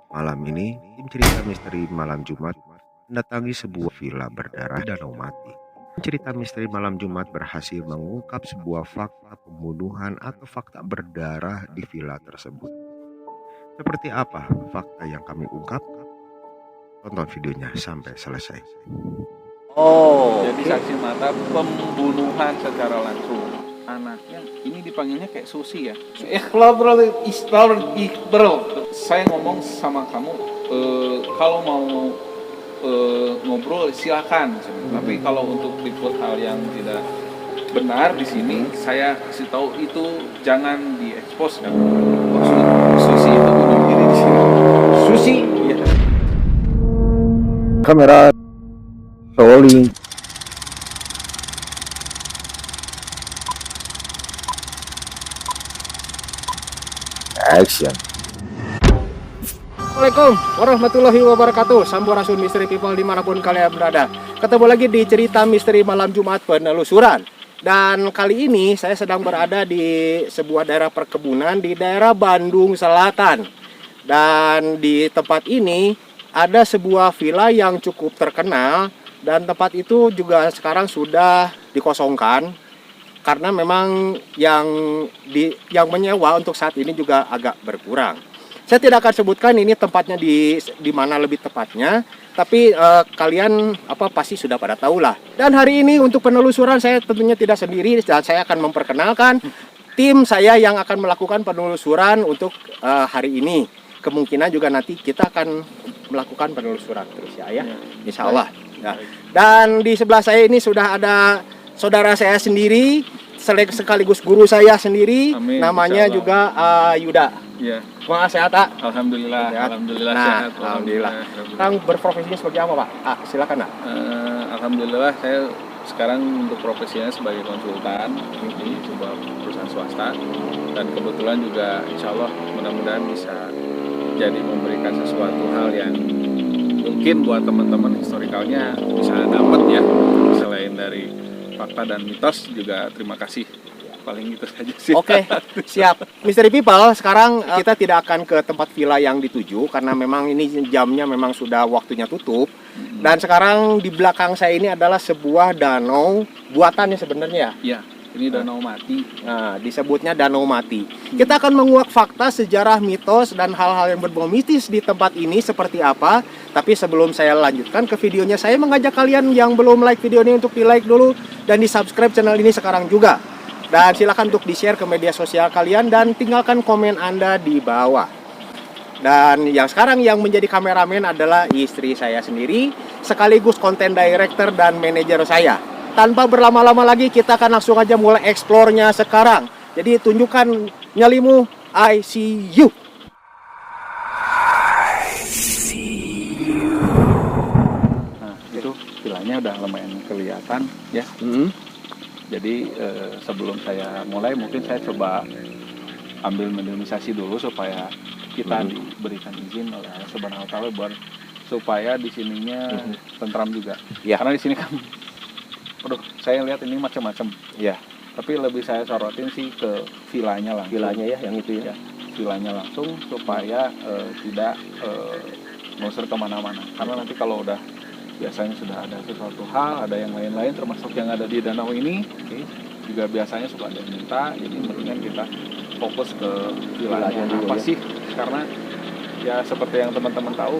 Malam ini, tim cerita misteri malam Jumat mendatangi sebuah villa berdarah Danau Mati. Cerita misteri malam Jumat berhasil mengungkap sebuah fakta pembunuhan atau fakta berdarah di villa tersebut. Seperti apa fakta yang kami ungkap? Tonton videonya sampai selesai. Jadi saksi mata pembunuhan secara langsung. Anaknya ini dipanggilnya kayak Susi ya. Saya ngomong sama kamu, kalau mau ngobrol silakan. Tapi kalau untuk liput hal yang tidak benar di sini, saya kasih tahu itu jangan diekspos kan. Maksud Susi itu bunuh diri di sini. Susi, Iya. kamera rolling. Action. Assalamualaikum warahmatullahi wabarakatuh. Sampurasun misteri people dimanapun kalian berada. Ketemu lagi di cerita misteri malam Jumat penelusuran. Dan kali ini saya sedang berada di sebuah daerah perkebunan di daerah Bandung Selatan. Dan di tempat ini ada sebuah villa yang cukup terkenal. Dan tempat itu juga sekarang sudah dikosongkan. Karena memang yang menyewa untuk saat ini juga agak berkurang. Saya tidak akan sebutkan ini tempatnya di mana lebih tepatnya, tapi kalian pasti sudah pada tahu lah. Dan hari ini untuk penelusuran saya tentunya tidak sendiri, dan saya akan memperkenalkan tim saya yang akan melakukan penelusuran untuk hari ini. Kemungkinan juga nanti kita akan melakukan penelusuran terus ya, insya Allah. Ya. Dan di sebelah saya ini sudah ada saudara saya sendiri, sekaligus guru saya sendiri. Amin, namanya juga Yuda. Iya. Semangat sehat, Pak. Alhamdulillah, Sehat. alhamdulillah Nah, sehat. alhamdulillah. Sekarang berprofesinya sebagai apa, Pak? Silakan, Pak. Alhamdulillah saya sekarang untuk profesinya sebagai konsultan di sebuah perusahaan swasta, dan kebetulan juga insya Allah mudah-mudahan bisa jadi memberikan sesuatu hal yang mungkin buat teman-teman historikalnya bisa dapat ya, selain dari fakta dan mitos juga. Terima kasih, paling itu saja sih. Oke, siap. Misteri People, sekarang kita tidak akan ke tempat villa yang dituju karena memang ini jamnya memang sudah waktunya tutup. Dan sekarang di belakang saya ini adalah sebuah danau buatannya sebenarnya. Ya, ini Danau Mati. Nah, disebutnya Danau Mati. Kita akan menguak fakta, sejarah, mitos, dan hal-hal yang berbau mistis di tempat ini seperti apa. Tapi sebelum saya lanjutkan ke videonya, saya mengajak kalian yang belum like video ini untuk di-like dulu dan di-subscribe channel ini sekarang juga. Dan silakan untuk di-share ke media sosial kalian dan tinggalkan komen Anda di bawah. Dan yang sekarang yang menjadi kameramen adalah istri saya sendiri, sekaligus konten director dan manajer saya. Tanpa berlama-lama lagi, kita akan langsung aja mulai eksplornya sekarang. Jadi tunjukkan nyalimu, I see you. Nah, itu villanya udah lumayan kelihatan ya. Jadi sebelum saya mulai, mungkin saya coba ambil minimalisasi dulu supaya kita diberikan izin oleh Allah Subhanahu Wa Taala buat supaya di sininya tentram juga. Ya. Karena di sini kan, aduh, saya lihat ini macam-macam. Ya, Tapi lebih saya sorotin sih ke villanya langsung. villanya ya, yang itu ya. Villanya langsung supaya tidak ngusir kemana-mana. Karena nanti kalau udah biasanya sudah ada sesuatu hal, ada yang lain-lain termasuk yang ada di danau ini, juga biasanya suka ada yang minta. Jadi mendingan kita fokus ke villanya dulu apa ya. sih, karena ya seperti yang teman-teman tahu,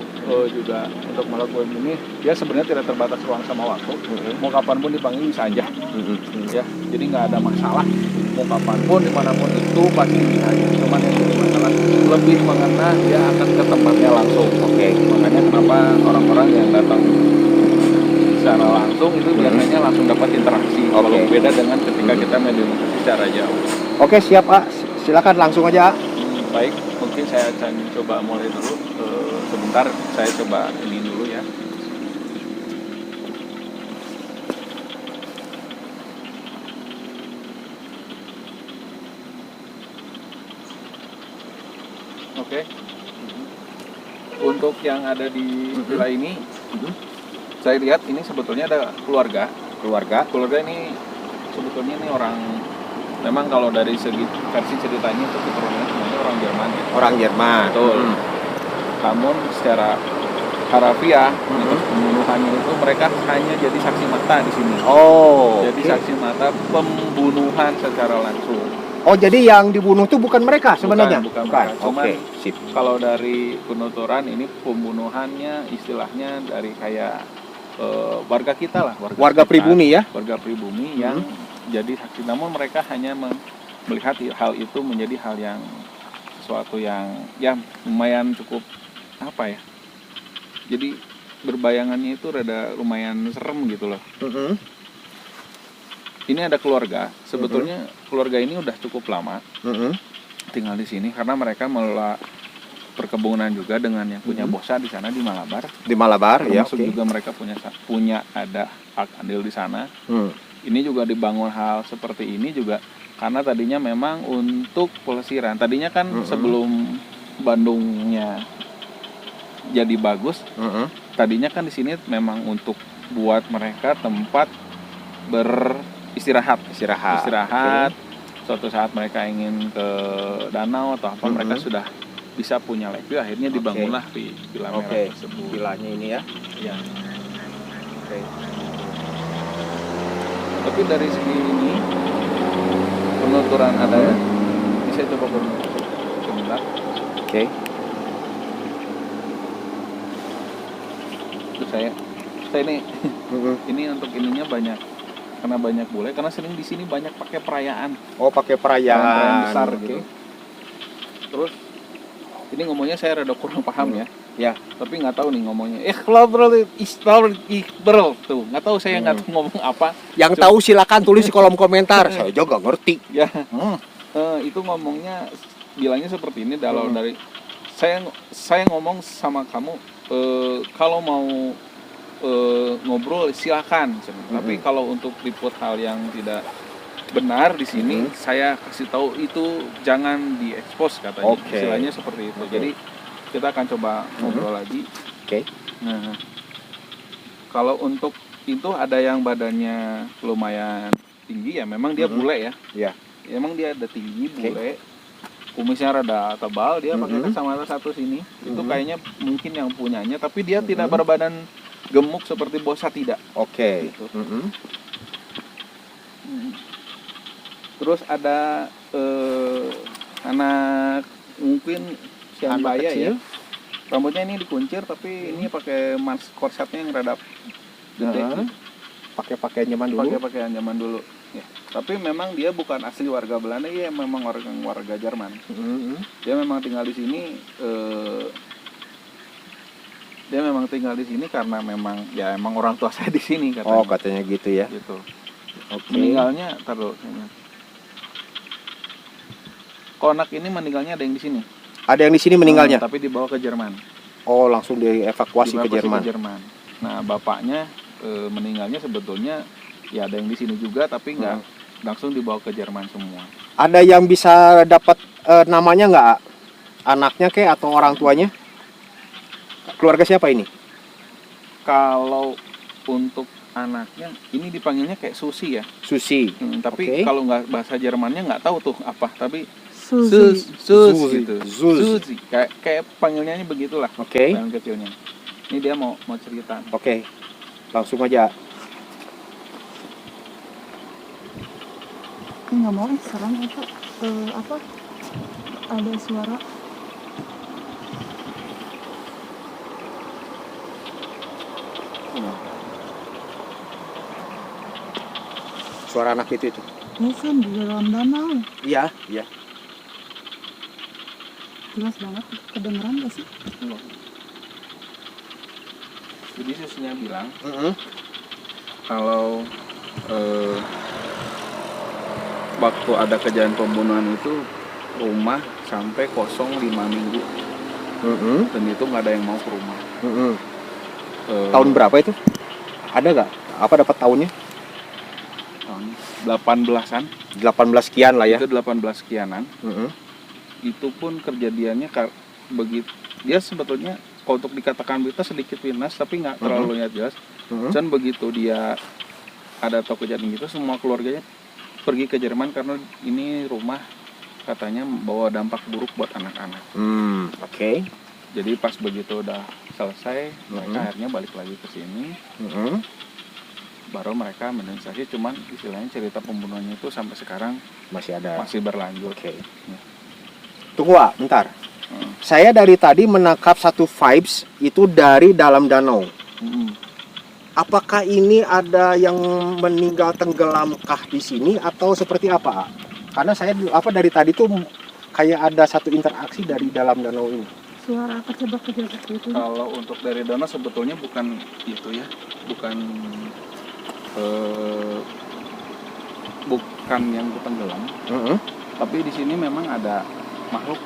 juga untuk melakukan ini ya sebenarnya tidak terbatas ruang sama waktu. Mau kapan pun dipanggil bisa aja. Ya, jadi nggak ada masalah, mau kapan pun dimanapun itu pasti bisa aja. Cuman yang jadi masalah lebih mengena dia akan ke tempatnya langsung. Makanya kenapa orang-orang yang datang secara langsung itu biasanya langsung dapat interaksi. Kalau beda dengan ketika kita mediasi secara jauh. Oke, siap, Pak. Silakan langsung aja. Baik, mungkin saya akan coba mulai dulu. Sebentar, saya coba ini dulu ya. Oke. Untuk yang ada di villa ini, saya lihat ini sebetulnya ada keluarga. Keluarga ini sebetulnya ini orang, memang kalau dari segi versi ceritanya itu keturunannya semuanya orang Jerman ya. Orang Jerman. Betul. namun secara harafiah untuk pembunuhannya itu mereka hanya jadi saksi mata di sini. Oh, Jadi oke. saksi mata pembunuhan secara langsung. Oh, jadi yang dibunuh itu bukan mereka sebenarnya? Bukan mereka. Cuman Oke, sip. kalau dari penuturan ini pembunuhannya istilahnya dari kayak warga kita lah, Warga sekitar, pribumi ya? warga pribumi yang jadi saksi. Namun mereka hanya melihat hal itu menjadi hal yang sesuatu yang ya lumayan cukup apa ya? Jadi berbayangannya itu rada lumayan serem gitu loh. Ini ada keluarga, sebetulnya keluarga ini udah cukup lama tinggal di sini karena mereka mengelola perkebunan juga dengan yang punya bosa di sana di Malabar. Di Malabar ya, Termasuk juga mereka punya ada hak andil di sana. Ini juga dibangun hal seperti ini juga karena tadinya memang untuk pelesiran. Tadinya kan sebelum Bandungnya jadi bagus, tadinya kan di sini memang untuk buat mereka tempat istirahat. Okay. Suatu saat mereka ingin ke danau atau apa, mereka sudah bisa punya levy, akhirnya dibangunlah villa merah tersebut. Villanya ini ya. Ya. Tapi dari segi ini penuturan ada ya. Ini saya coba sebentar. Oke. Terus saya ini untuk ininya banyak karena banyak bule, karena sering di sini banyak pakai perayaan. Oh, pakai perayaan besar gitu. Terus ini ngomongnya saya rada kurang paham ya. Ya. Tapi nggak tahu nih ngomongnya. Tuh, nggak tahu saya nggak tahu ngomong apa. Yang tahu silakan tulis di kolom komentar. Saya juga nggak ngerti. Ya. Itu ngomongnya bilangnya seperti ini dari saya ngomong sama kamu kalau mau ngobrol silakan. Tapi kalau untuk liput hal yang tidak benar di sini, saya kasih tahu itu jangan diekspos katanya. Istilahnya seperti itu. Jadi kita akan coba ngobrol lagi. Nah, kalau untuk itu ada yang badannya lumayan tinggi ya, memang dia bule ya. Iya. Emang dia ada tinggi bule. Kumisnya rada tebal, dia pakai kacamata satu sini. Itu kayaknya mungkin yang punyanya, tapi dia tidak berbadan gemuk seperti bosa, tidak. Gitu. Terus ada anak mungkin siang baya ya. Rambutnya ini dikuncir, tapi ini pakai korsetnya yang rada gede. Pakai zaman dulu. Pakai pakaian zaman dulu. Ya. Tapi memang dia bukan asli warga Belanda, dia memang warga Jerman. Dia memang tinggal di sini. Dia memang tinggal di sini karena memang ya emang orang tua saya di sini katanya. Oh, katanya gitu ya. Gitu. Meninggalnya taruh. Konak ini meninggalnya ada yang di sini. Ada yang di sini meninggalnya. Tapi dibawa ke Jerman. Oh, langsung dievakuasi ke Jerman. Nah, bapaknya meninggalnya sebetulnya ya ada yang di sini juga, tapi nggak langsung dibawa ke Jerman semua. Ada yang bisa dapat namanya nggak? Anaknya kek atau orang tuanya? Keluarga siapa ini? Kalau untuk anaknya ini dipanggilnya kayak Susi ya. Susi. Tapi kalau nggak bahasa Jermannya nggak tahu tuh apa, tapi Susi. gitu. Susi. Kayak panggilnya begitulah. Panggil kecilnya. Ini dia mau cerita. Langsung aja. Nggak mau serem apa ada suara. Suara anak itu. Bukan di dalam danau. Iya. Jelas banget, kedengeran gak sih? Jadi Susinya bilang kalau waktu ada kejadian pembunuhan itu rumah sampai kosong 5 minggu. Dan itu nggak ada yang mau ke rumah. Tahun berapa itu? Ada nggak? Apa dapat tahunnya? Tahun 18-an. 18 sekian lah ya. Itu 18 sekianan. Itu pun kejadiannya begitu. Dia sebetulnya kalau untuk dikatakan berita sedikit pintas, tapi nggak terlalu jelas. Dan begitu dia ada tahu kejadian gitu, semua keluarganya pergi ke Jerman karena ini rumah katanya bawa dampak buruk buat anak-anak. Jadi pas begitu udah selesai, mereka akhirnya balik lagi ke sini. Baru mereka mendeteksi, cuman istilahnya cerita pembunuhannya itu sampai sekarang masih berlanjut. Oke. Tunggu, Wak, bentar. Saya dari tadi menangkap satu vibes itu dari dalam danau. Apakah ini ada yang meninggal tenggelamkah di sini atau seperti apa? Karena saya dari tadi tuh kayak ada satu interaksi dari dalam danau ini. Suara kejebak-kejebak gitu. Kalau untuk dari danau sebetulnya bukan itu ya, bukan yang tenggelam. Tapi di sini memang ada makhluk.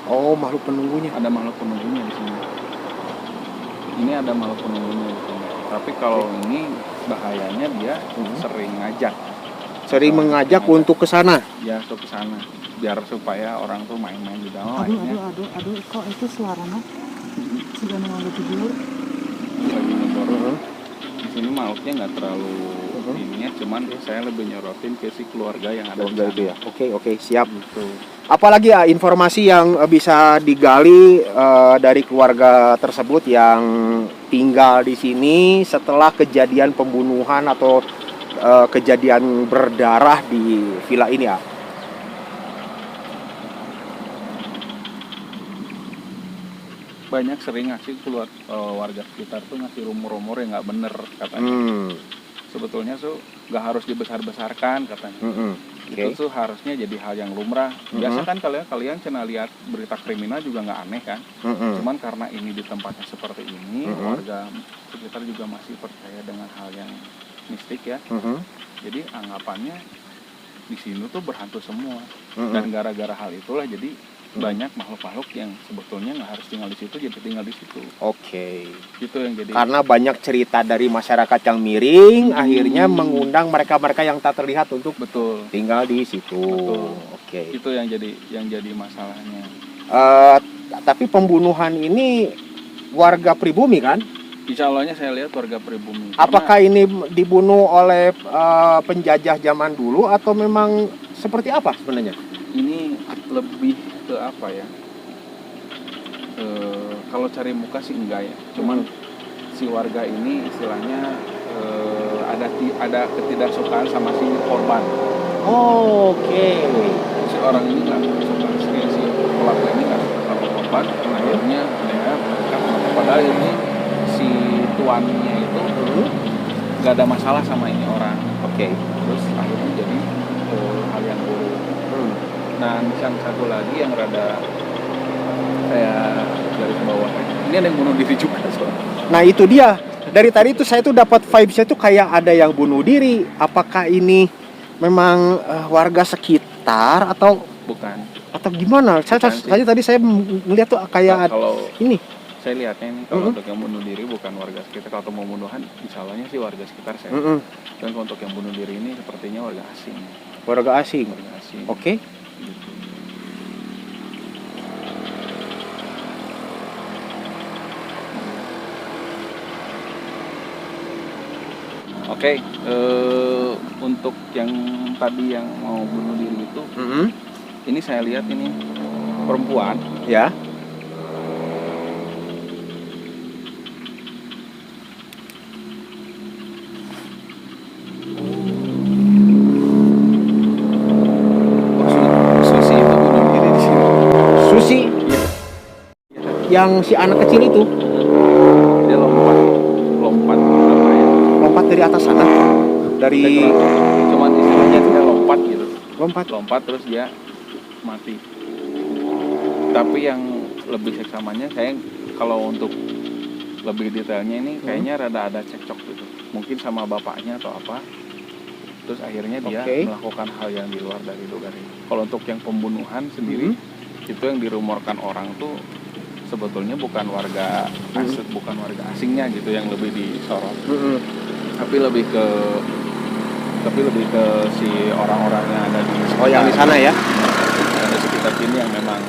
Oh, makhluk penunggunya. Ada makhluk penunggunya di sini. Ini ada makhluk penunggunya di sini. Tapi kalau ini bahayanya dia sering ngajak untuk ke sana. Ya, ke sana. Biar supaya orang tuh main-main di danau. Aduh, kok itu suaranya? Sudah nunggu tidur. Lagi ngebor. Di sini makhluknya nggak terlalu ininya, cuman saya lebih nyorotin ke si keluarga yang ada di sana. Itu ya. Oke, siap. Gitu. Apalagi ya informasi yang bisa digali dari keluarga tersebut yang tinggal di sini setelah kejadian pembunuhan atau kejadian berdarah di villa ini ya. Banyak sering ngasih keluar warga sekitar tuh ngasih rumor-rumor yang nggak bener katanya. Sebetulnya tuh nggak harus dibesar-besarkan katanya. Itu tuh harusnya jadi hal yang lumrah. Biasa kan kalian cina lihat berita kriminal juga nggak aneh kan. Cuman karena ini di tempatnya seperti ini, warga sekitar juga masih percaya dengan hal yang mistik ya. Jadi anggapannya di sini tuh berhantu semua. Dan gara-gara hal itulah jadi banyak makhluk-makhluk yang sebetulnya nggak harus tinggal di situ jadi tinggal di situ. Oke. Itu yang jadi. Karena banyak cerita dari masyarakat yang miring, akhirnya mengundang mereka-mereka yang tak terlihat untuk tinggal di situ. Oke. Itu yang jadi masalahnya. Tapi pembunuhan ini warga pribumi kan? Insya Allahnya saya lihat warga pribumi. Apakah ini dibunuh oleh penjajah zaman dulu atau memang seperti apa sebenarnya? Ini lebih ke apa ya? Kalau cari muka sih enggak ya. Cuman si warga ini istilahnya ada ketidaksukaan sama si korban. Oke. Si orang ini nggak suka, si pelaku ini nggak suka sama korban. Akhirnya ya padahal ini si tuannya itu nggak ada masalah sama ini orang. Oke. Terus akhirnya jadi hal yang buruk. Nah, yang satu lagi yang rada kayak garis bawah. Ini ada yang bunuh diri juga soalnya. Nah itu dia. Dari tadi itu saya tuh dapat vibes-nya tuh kayak ada yang bunuh diri. Apakah ini memang warga sekitar atau bukan? Atau gimana? Saya tadi saya melihat tuh kayak kalau ini. Saya lihatnya ini kalau untuk yang bunuh diri bukan warga sekitar. Kalau mau pembunuhan, misalnya sih warga sekitar saya. Dan kalau untuk yang bunuh diri ini sepertinya warga asing. Warga asing. Oke. Oke, untuk yang tadi yang mau bunuh diri itu, ini saya lihat ini perempuan, ya. Susi itu bunuh diri di sini. Susi, yang si anak kecil itu, dia lompat apa ya? Lompat dari atas sana, dari. Cuman istilahnya dia lompat gitu. Lompat terus dia mati. Tapi yang lebih seksamanya saya kalau untuk lebih detailnya ini kayaknya rada ada cekcok gitu. Mungkin sama bapaknya atau apa. Terus akhirnya dia melakukan hal yang di luar dari dugaan. Kalau untuk yang pembunuhan sendiri itu yang dirumorkan orang tuh sebetulnya bukan warga asingnya gitu yang lebih disorot. Tapi lebih ke si orang-orang yang ada di yang di sana ya. Yang ada sekitar sini yang memang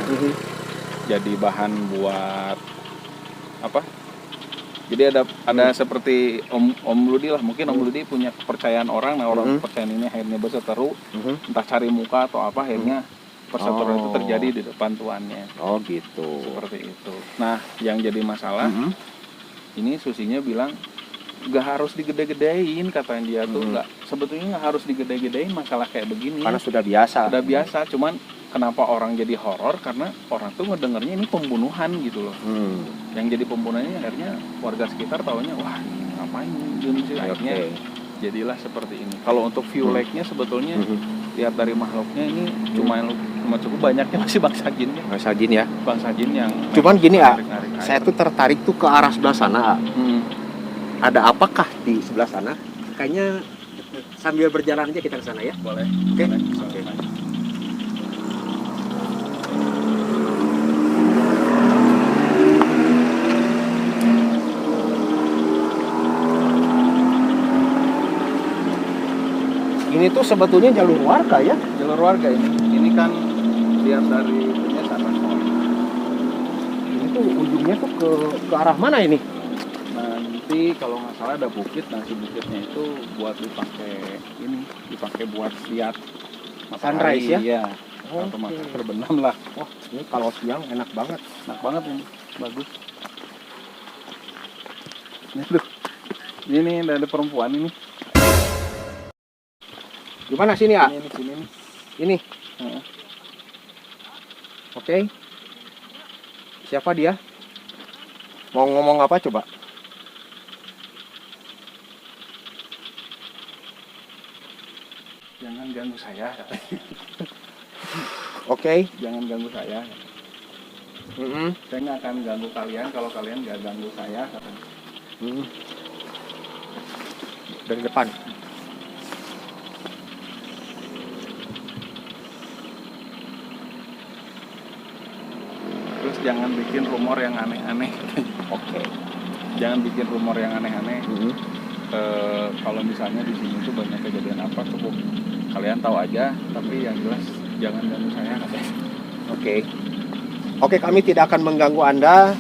jadi bahan buat apa? Jadi ada seperti Om Ludi lah, mungkin Om Ludi punya kepercayaan orang, nah orang kepercayaan ini akhirnya berseteru, entah cari muka atau apa, akhirnya perseteruan itu terjadi di depan tuannya. Oh gitu. Seperti itu. Nah, yang jadi masalah ini Susinya bilang nggak harus digede-gedein, katanya dia tuh sebetulnya nggak harus digede-gedein masalah kayak begini. Karena sudah biasa. Sudah biasa, cuman kenapa orang jadi horor karena orang tuh ngedengernya ini pembunuhan gitu loh. Yang jadi pembunuhannya akhirnya warga sekitar taunya wah ini ngapain bunuh sih, akhirnya jadilah seperti ini. Kalau untuk view lake-nya sebetulnya lihat dari makhluknya ini cuma cukup banyaknya masih bangsa jinnya. Bangsa jin ya. Bangsa jin yang Cuman gini ya, narik-narik saya air. tuh tertarik tuh ke arah sebelah sana. Ada apakah di sebelah sana? Kayaknya sambil berjalan aja kita ke sana ya. Boleh. Oke. Boleh. Oke. Ini tuh sebetulnya jalur warga ya. Jalur warga ini. Ini kan lihat dari punya sana soal. Ini tuh ujungnya tuh ke arah mana ini? Nanti kalau nggak salah ada bukit, nah si bukitnya itu buat dipakai buat lihat matahari. Sunrise ya? Iya. Oh, Atau oke. matahari terbenam lah. Wah, ini kalau siang enak banget. Enak banget ini, bagus. Ini nih dari perempuan ini. Gimana sini ya? Sini nih. Ini. Heeh. Oke. Siapa dia? Mau ngomong apa coba? Jangan ganggu saya. Oke. Jangan ganggu saya. Saya nggak akan ganggu kalian kalau kalian nggak ganggu saya. Katanya. Dari depan. Terus jangan bikin rumor yang aneh-aneh. Oke. Jangan bikin rumor yang aneh-aneh. Kalau misalnya di sini tuh banyak kejadian apa, cukup kalian tahu aja. Tapi yang jelas jangan ganggu saya. Katanya. Oke. Oke, kami tidak akan mengganggu Anda.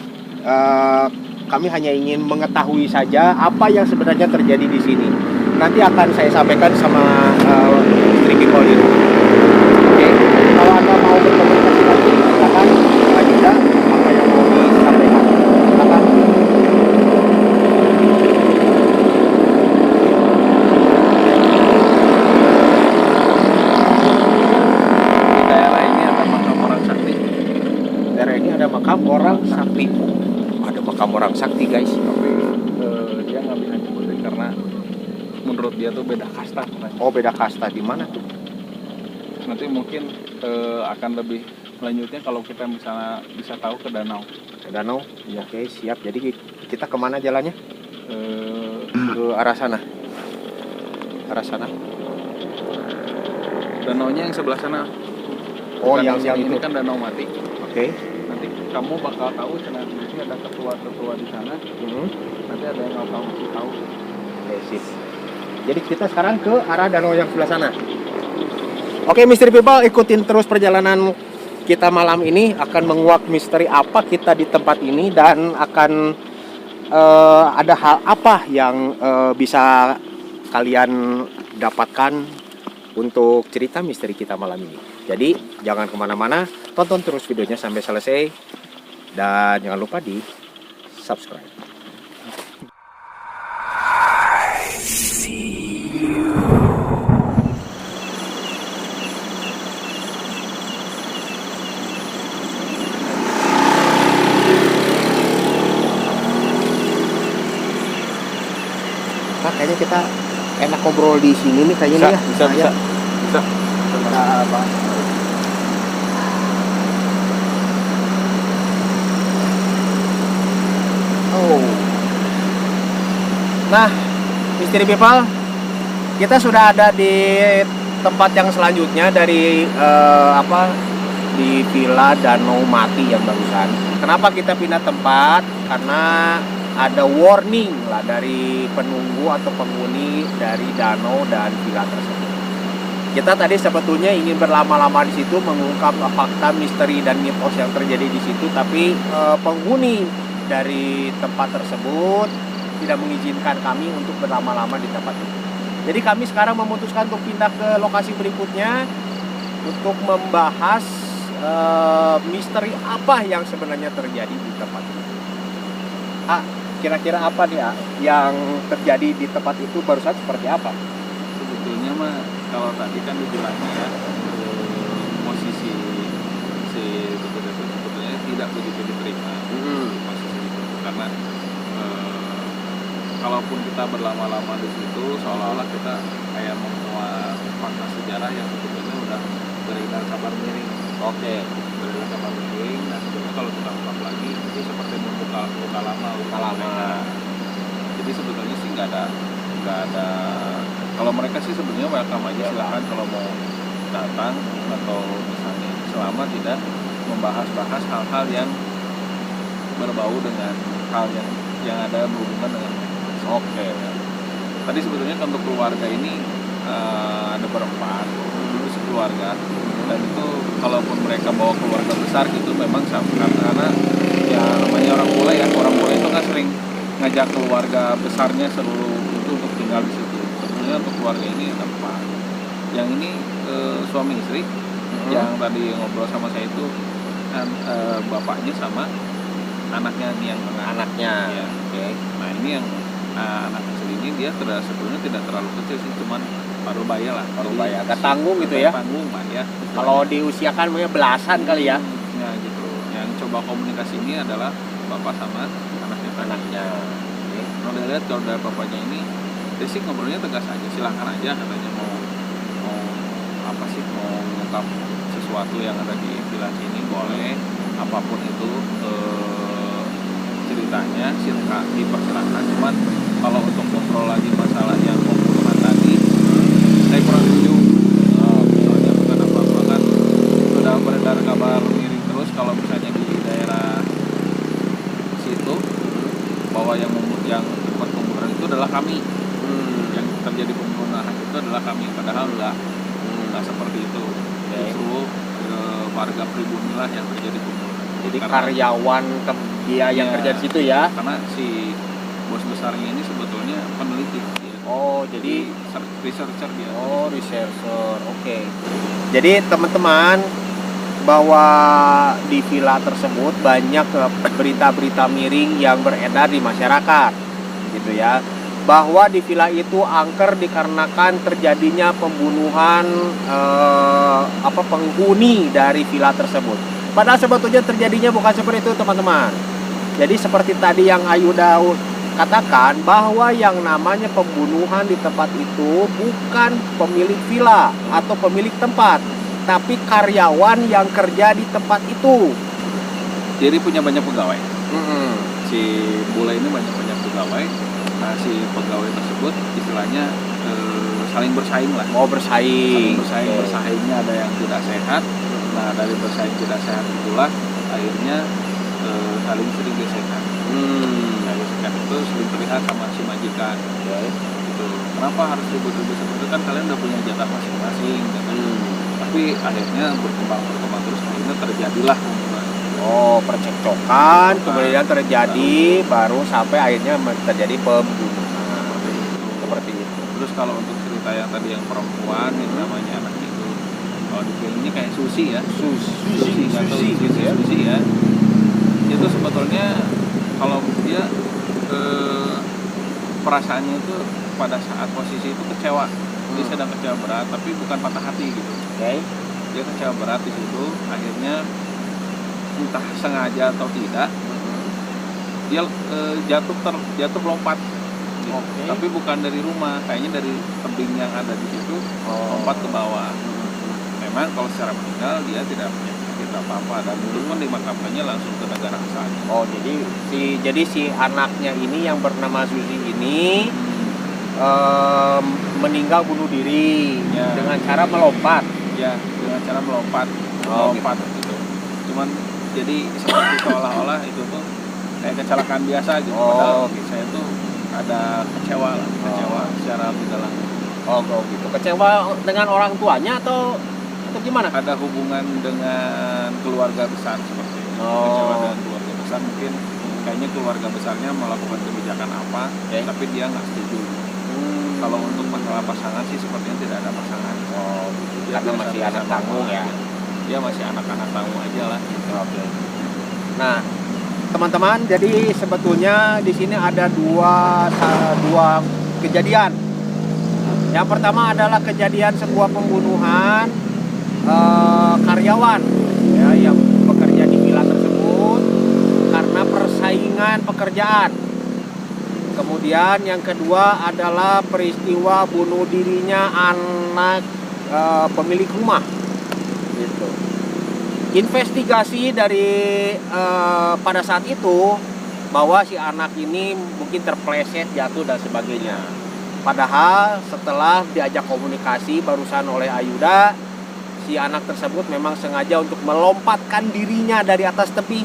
Kami hanya ingin mengetahui saja apa yang sebenarnya terjadi di sini. Nanti akan saya sampaikan sama Istri People di rumah. Oke. Kalau Anda mau berkomunikasi lagi, silakan ajuda apa yang mau disampaikan. Silakan. Di daerah ini ada makam orang sakti. Daerah ini ada makam orang sakti. Ada makam orang sakti, guys. Tapi dia nggak bisa nyebutin karena menurut dia tuh beda kasta. Katanya. Oh, beda kasta di mana tuh? Nanti mungkin akan lebih lanjutnya kalau kita misalnya bisa tahu ke danau. Ke danau. Iya. Oke, siap. Jadi kita kemana jalannya? Ke arah sana. Arah sana. Danaunya yang sebelah sana. Oh, Danau yang ini itu. kan danau mati. Oke. Nanti kamu bakal tahu karena di sini ada ketua-ketua di sana. Nanti ada yang nggak tahu masih tahu. Oke, sip. Jadi kita sekarang ke arah danau yang sebelah sana. Oke, Misteri People, ikutin terus perjalanan kita malam ini. Akan menguak misteri apa kita di tempat ini dan akan ada hal apa yang bisa kalian dapatkan untuk cerita misteri kita malam ini. Jadi jangan kemana-mana, tonton terus videonya sampai selesai dan jangan lupa di subscribe. Nah, kayaknya kita enak ngobrol di sini nih kayaknya nih ya. Bisa. Nah, Bang. Oh. Nah, Misteri People, kita sudah ada di tempat yang selanjutnya dari di Villa Danau Mati yang barusan. Kenapa kita pindah tempat? Karena ada warning lah dari penunggu atau penghuni dari danau dan villa tersebut. Kita tadi sebetulnya ingin berlama-lama di situ mengungkap fakta misteri dan mitos yang terjadi di situ, tapi penghuni dari tempat tersebut tidak mengizinkan kami untuk berlama-lama di tempat itu. Jadi kami sekarang memutuskan untuk pindah ke lokasi berikutnya untuk membahas misteri apa yang sebenarnya terjadi di tempat itu? Kira-kira apa nih yang terjadi di tempat itu barusan seperti apa? Sebetulnya mah kalau tadi kan dibilangnya ya, posisi si dukun itu sebetulnya tidak begitu diterima posisi itu, karena kalaupun kita berlama-lama di situ seolah-olah kita kayak membuat fakta sejarah yang sebetulnya udah beredar kabar miring. Beredar kabar miring. Nah sebetulnya kalau kita ungkap lagi itu seperti membuka luka lama. Jadi sebetulnya sih nggak ada. Kalau mereka sih sebenarnya welcome aja, silakan kalau mau datang, atau misalnya selama tidak membahas hal-hal yang berbau dengan hal yang ada berhubungan dengan mereka. Tadi sebetulnya untuk keluarga ini ada berempat, itu sekeluarga, dan itu kalaupun mereka bawa keluarga besar gitu memang sama, karena ya namanya orang bule itu kan sering ngajak keluarga besarnya seluruh itu untuk tinggal di situ. Sebetulnya untuk keluarga ini ada 4. Yang ini suami istri, yang tadi ngobrol sama saya itu bapaknya sama anaknya nih yang tengah. Anaknya. Ya. Nah ini yang anak kecil ini dia sebetulnya tidak terlalu kecil sih, cuman baru bayar lah. Agak tanggung gitu ya. Tanggung lah ya. Kalau diusiakan mungkin belasan kali ya. Ya gitu. Yang coba komunikasi ini adalah bapak sama anaknya. Kalau dilihat kalau dari bapaknya ini, dia sih ngobrolnya tegas aja, silahkan aja katanya mau apa sih, mau mengungkap sesuatu yang ada di villa ini boleh, apapun itu ceritanya silahkan dipersilakan. Cuman kalau untuk kontrol lagi masalah yang pembunuhan tadi, saya kurang setuju. Soalnya bukan apa-apa kan sudah beredar kabar miring terus kalau misalnya di daerah situ bahwa yang tempat pembunuhan itu adalah kami, yang terjadi pembunuhan itu adalah kami, padahal enggak seperti itu. Justru warga pribumi lah yang terjadi pembunuhan. Jadi karyawan dia yang kerja di situ ya. Karena si bos besarnya ini sebetulnya peneliti dia. Jadi researcher dia. Researcher. Jadi teman-teman, bahwa di villa tersebut banyak berita-berita miring yang beredar di masyarakat gitu ya, bahwa di villa itu angker dikarenakan terjadinya pembunuhan penghuni dari villa tersebut. Padahal sebetulnya terjadinya bukan seperti itu teman-teman. Jadi seperti tadi yang Ayu Daud katakan, bahwa yang namanya pembunuhan di tempat itu bukan pemilik villa atau pemilik tempat, tapi karyawan yang kerja di tempat itu. Jadi punya banyak pegawai. Si bule ini banyak pegawai. Nah si pegawai tersebut istilahnya saling bersaing lah. Bersaingnya ada yang tidak sehat. Nah dari bersaing tidak sehat itulah akhirnya saling sering gesekan. Gesekan itu sering terlihat sama si majikan. Gitu. Kenapa harus ribut-ribut seperti itu, kan kalian udah punya jatah masing-masing. Tapi akhirnya berkembang terus, akhirnya terjadilah pembunuhan. Percekcokan, kemudian terjadi, baru sampai akhirnya terjadi pembunuhan. Seperti itu. Terus kalau untuk cerita yang tadi yang perempuan, yang namanya anak itu, kalau di filmnya kayak Susi ya. Susi gitu ya. Susi ya. Itu sebetulnya kalau dia perasaannya itu pada saat posisi itu kecewa. Dia sedang kecewa berat, tapi bukan patah hati gitu. Dia kecewa berat di situ, akhirnya entah sengaja atau tidak, dia jatuh lompat. Gitu. Tapi bukan dari rumah, kayaknya dari tebing yang ada di situ, lompat ke bawah. Memang kalau secara meninggal dia tidak punya penyakit apa-apa, dan itu pun dimakamkannya langsung ke negara asalnya. Jadi si anaknya ini yang bernama Susi ini meninggal bunuh diri dengan cara melompat. Dengan cara melompat gitu. Cuman jadi seperti seolah-olah itu tuh kayak kecelakaan biasa gitu. Padahal saya tuh ada kecewa secara mendalam. Gitu. Kecewa dengan orang tuanya atau gimana? Ada hubungan dengan keluarga besar seperti itu. Kecewa dengan keluarga besar, mungkin kayaknya keluarga besarnya melakukan kebijakan apa, tapi dia nggak setuju. Kalau untuk masalah pasangan sih sepertinya tidak ada pasangan. Karena masih anak tanggung ya. dia masih anak-anak tamu aja lah gitu. Oke. Nah, teman-teman, jadi sebetulnya di sini ada dua kejadian. Yang pertama adalah kejadian sebuah pembunuhan karyawan ya yang bekerja di villa tersebut karena persaingan pekerjaan. Kemudian yang kedua adalah peristiwa bunuh dirinya anak pemilik rumah. Gitu. Investigasi dari pada saat itu bahwa si anak ini mungkin terpleset, jatuh dan sebagainya. Padahal setelah diajak komunikasi barusan oleh Ayuda, si anak tersebut memang sengaja untuk melompatkan dirinya dari atas tebing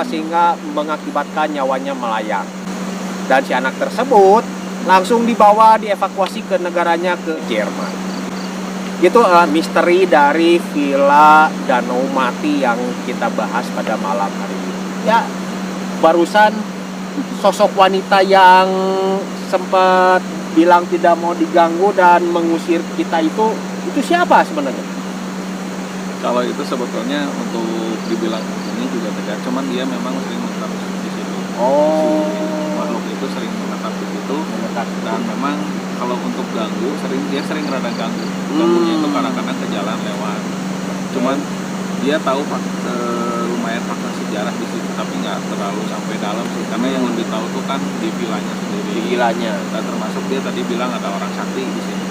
sehingga mengakibatkan nyawanya melayang. Dan si anak tersebut langsung dibawa dievakuasi ke negaranya, ke Jerman. Itu misteri dari Villa Danau Mati yang kita bahas pada malam hari ini. Ya, barusan sosok wanita yang sempat bilang tidak mau diganggu dan mengusir kita itu siapa sebenarnya? Kalau itu sebetulnya untuk dibilang ini juga tidak, cuman dia memang sering menetap di situ. Oh, Makhluk itu sering menetap di situ, dan memang kalau untuk ganggu dia sering rada ganggu. Ganggunya itu kadang-kadang ke jalan lewat. Cuman dia tahu lumayan fakta sejarah di situ, tapi nggak terlalu sampai dalam sih, karena yang lebih tahu tuh kan di villanya sendiri. di villanya. Dan termasuk dia tadi bilang ada orang sakti di sini.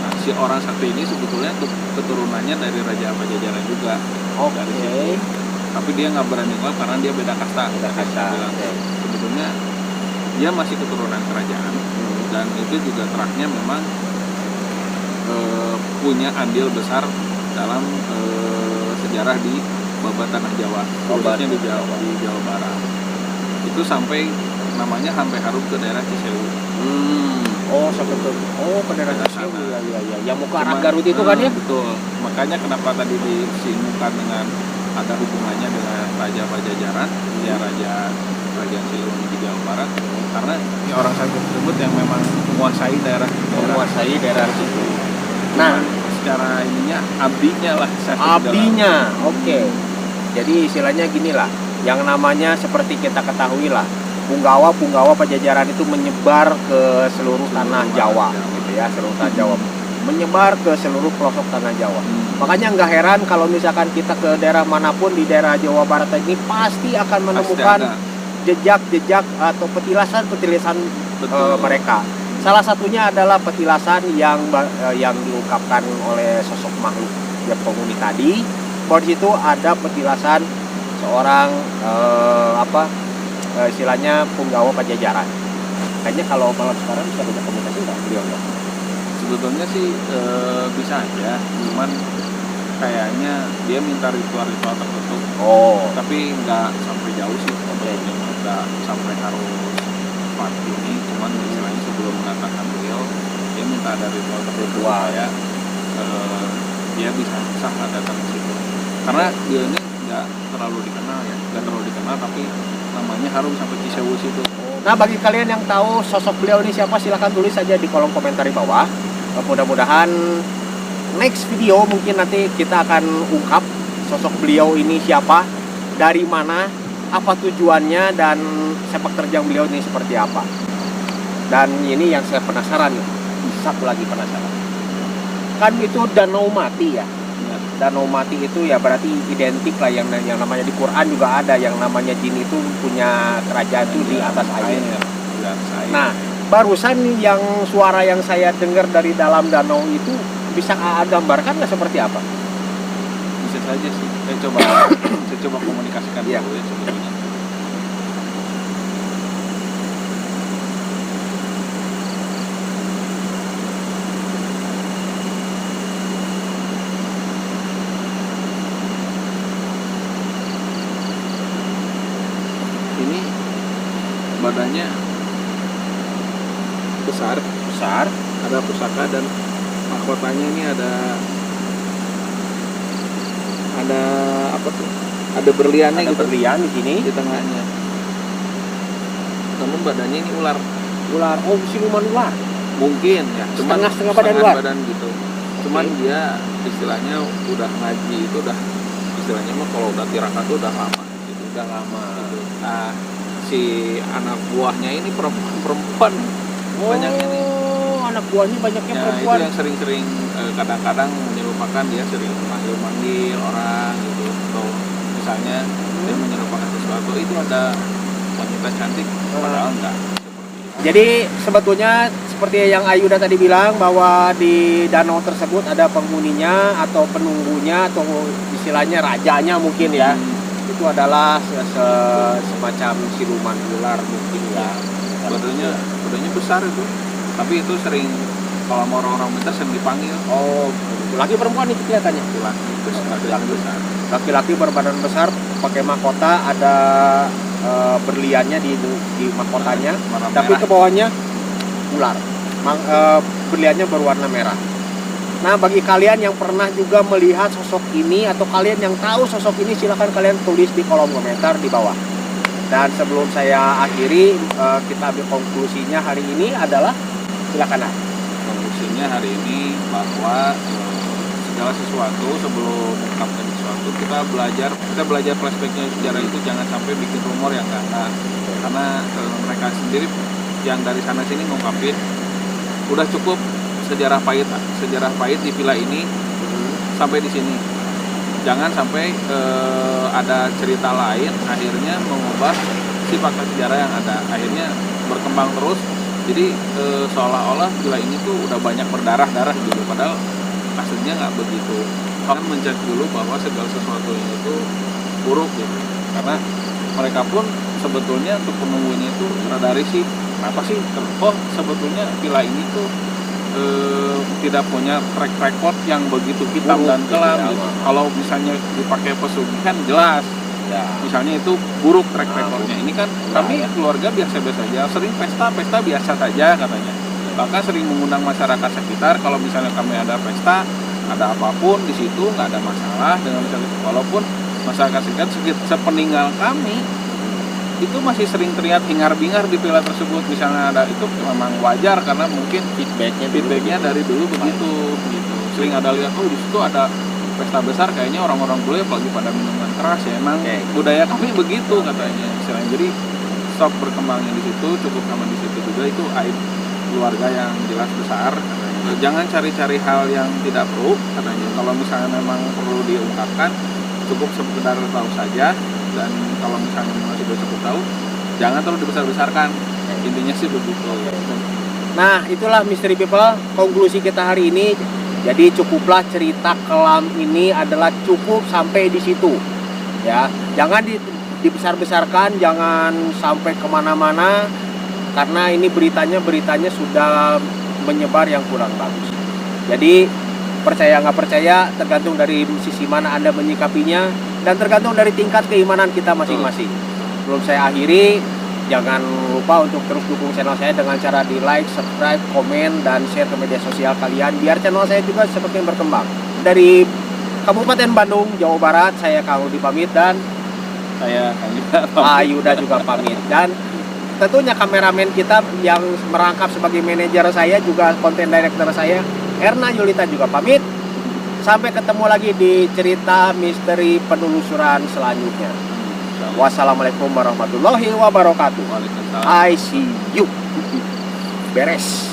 Nah, si orang sakti ini sebetulnya keturunannya dari Raja Pajajaran juga. Dari situ. Tapi dia nggak berani ngomong karena dia beda kasta. Sebetulnya dia masih keturunan kerajaan, dan itu juga teraknya memang punya andil besar dalam sejarah di babat tanah Jawa, khususnya di Jawa Barat. Itu sampai namanya sampai harum ke daerah Cisewu. Oh, sebetulnya. Oh, ke daerah Cisewu. Iya. Yang mau ke arah Garut itu kan ya? Betul. Makanya kenapa tadi disinggung dengan ada hubungannya dengan Raja Pajajaran, ya Raja Silungi di Jawa Barat, karena ya orang sakti tersebut yang memang menguasai daerah situ. Nah, secara ininya abdinya lah. abdinya. Oke. Jadi istilahnya gini lah, yang namanya seperti kita ketahui lah, punggawa Pajajaran itu menyebar ke seluruh tanah Jawa, gitu ya, seluruh tanah Jawa, menyebar ke seluruh pelosok tanah Jawa. Makanya nggak heran kalau misalkan kita ke daerah manapun di daerah Jawa Barat ini pasti akan menemukan jejak-jejak atau petilasan mereka. Salah satunya adalah petilasan yang diungkapkan oleh sosok makhluk yang penghuni tadi. Bahwa di situ ada petilasan seorang istilahnya punggawa Pajajaran. Kayaknya kalau malam sekarang bisa banyak komunikasi nggak beliau? Sebetulnya sih bisa aja, cuman kayaknya dia minta ritual-ritual tertentu. Tapi nggak sampai jauh sih. Nggak sampai harus part ini, cuman istilahnya sebelum mengatakan beliau, dia minta ada ritual tertentu ya, dia bisa sah datang ke situ. Karena dia ini nggak terlalu dikenal, tapi namanya harum sampai Cisewu situ. Nah, bagi kalian yang tahu sosok beliau ini siapa, silahkan tulis saja di kolom komentar di bawah. Mudah-mudahan next video mungkin nanti kita akan ungkap sosok beliau ini siapa, dari mana, apa tujuannya, dan sepak terjang beliau ini seperti apa. Dan ini yang saya penasaran nih, satu lagi penasaran. Kan itu Danau Mati ya. Danau Mati itu ya berarti identik lah yang namanya di Quran juga ada yang namanya jin itu punya kerajaan itu di atas air. Nah, barusan nih yang suara yang saya dengar dari dalam danau itu bisa gambarkan nggak seperti apa? Bisa saja sih. Saya coba komunikasikan dulu ya sebetulnya. Ini badannya besar, ada pusaka, dan mahkotanya ini ada apa tuh? Ada berliannya Ada gitu. berlian di sini Di tengahnya. Namun badannya ini ular. siluman ular. Mungkin ya, cuma Setengah badan ular. badan gitu. Cuman dia istilahnya udah ngaji itu udah istilahnya mah kalau udah tirakat tuh udah lama gitu. Udah lama. Gitu. Nah, si anak buahnya ini perempuan banyak ini. Anak buahnya banyaknya Ya, itu perempuan. yang sering-sering kadang-kadang menyerupakan dia sering manggil orang gitu atau misalnya dia menyerupakan sesuatu itu ada wanita cantik padahal enggak seperti itu. Jadi sebetulnya seperti yang Ayuda tadi bilang bahwa di danau tersebut ada penghuninya atau penunggunya atau istilahnya rajanya mungkin ya. Itu adalah semacam siluman ular mungkin ya. Badannya besar itu. Tapi itu sering kalau mau orang-orang minta sering dipanggil. Oh, laki perempuan itu kelihatannya. Laki-laki besar. Laki-laki berbadan besar pakai mahkota, ada berliannya di mahkotanya, Warna tapi merah. ke bawahnya ular. Berliannya berwarna merah. Nah, bagi kalian yang pernah juga melihat sosok ini atau kalian yang tahu sosok ini, silakan kalian tulis di kolom komentar di bawah. Dan sebelum saya akhiri, kita ambil konklusinya hari ini adalah silakan. Konklusinya hari ini bahwa segala sesuatu sebelum mengungkapkan sesuatu kita belajar flashbacknya sejarah itu jangan sampai bikin rumor yang enggak, karena mereka sendiri yang dari sana sini ngungkapin udah cukup sejarah pahit di villa ini sampai di sini. Jangan sampai ada cerita lain akhirnya mengubah si fakta sejarah yang ada, akhirnya berkembang terus. Jadi seolah-olah villa ini tuh udah banyak berdarah-darah gitu, padahal aslinya nggak begitu. Kan mencek dulu bahwa segala sesuatunya itu buruk gitu, karena mereka pun sebetulnya untuk penunggunya itu rada risih. Kenapa sih? Oh, sebetulnya villa ini tuh tidak punya track record yang begitu hitam Buruk, dan kelam ya, gitu. Kalau misalnya dipakai pesugihan jelas Ya. misalnya itu buruk track recordnya. Ini kan kami keluarga biasa-biasa aja, sering pesta biasa saja katanya, bahkan sering mengundang masyarakat sekitar. Kalau misalnya kami ada pesta, ada apapun di situ nggak ada masalah dengan misalnya, walaupun masyarakat sekitar sepeninggal kami itu masih sering terlihat hingar-bingar di villa tersebut. Misalnya ada itu memang wajar karena mungkin feedbacknya dari dulu begitu gitu. Sering ada lihat di situ ada pesta besar, kayaknya orang-orang bule apalagi pada minuman keras ya, emang budaya kami begitu katanya istilahnya. Jadi stop berkembangnya di situ, cukup sama di situ juga, itu aib keluarga yang jelas besar katanya. Jangan cari-cari hal yang tidak perlu katanya. Kalau misalnya memang perlu diungkapkan, cukup sekedar tahu saja. Dan kalau misalnya memang sudah cukup tahu, jangan terlalu dibesar-besarkan. Intinya sih begitu. Nah, itulah Mystery People konklusi kita hari ini. Jadi cukuplah cerita kelam ini adalah cukup sampai di situ. Ya, jangan dibesar-besarkan, jangan sampai kemana-mana, karena ini beritanya sudah menyebar yang kurang bagus. Jadi percaya nggak percaya tergantung dari sisi mana Anda menyikapinya dan tergantung dari tingkat keimanan kita masing-masing. Sebelum saya akhiri, jangan lupa untuk terus dukung channel saya dengan cara di like, subscribe, komen, dan share ke media sosial kalian biar channel saya juga semakin berkembang. Dari Kabupaten Bandung, Jawa Barat, saya Kang Rudi pamit dan Saya Ayuda juga pamit. Dan tentunya kameramen kita yang merangkap sebagai manajer saya juga konten director saya, Erna Yulita juga pamit. Sampai ketemu lagi di cerita misteri penelusuran selanjutnya. Wassalamualaikum warahmatullahi wabarakatuh. Waalaikumsalam. I see you. Beres.